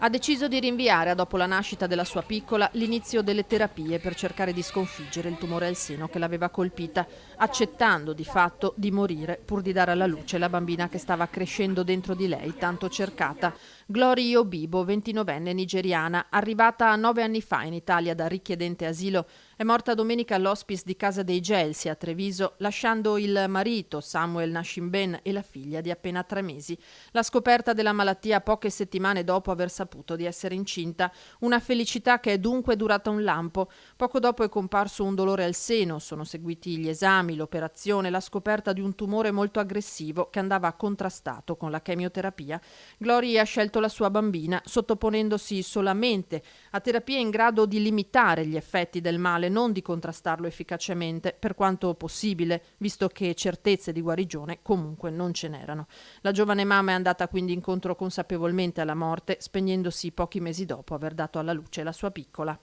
Ha deciso di rinviare a dopo la nascita della sua piccola l'inizio delle terapie per cercare di sconfiggere il tumore al seno che l'aveva colpita, accettando di fatto di morire pur di dare alla luce la bambina che stava crescendo dentro di lei, tanto cercata. Glory Obibo, 29enne nigeriana, arrivata 9 anni fa in Italia da richiedente asilo, è morta domenica all'hospice di Casa dei Gelsi a Treviso, lasciando il marito Samuel Nashimben e la figlia di appena 3 mesi. La scoperta della malattia poche settimane dopo aver saputo di essere incinta, una felicità che è dunque durata un lampo. Poco dopo è comparso un dolore al seno, sono seguiti gli esami, l'operazione, la scoperta di un tumore molto aggressivo che andava contrastato con la chemioterapia. Glory ha scelto la sua bambina, sottoponendosi solamente a terapie in grado di limitare gli effetti del male, non di contrastarlo efficacemente, per quanto possibile, visto che certezze di guarigione comunque non ce n'erano. La giovane mamma è andata quindi incontro consapevolmente alla morte, spegnendosi pochi mesi dopo aver dato alla luce la sua piccola.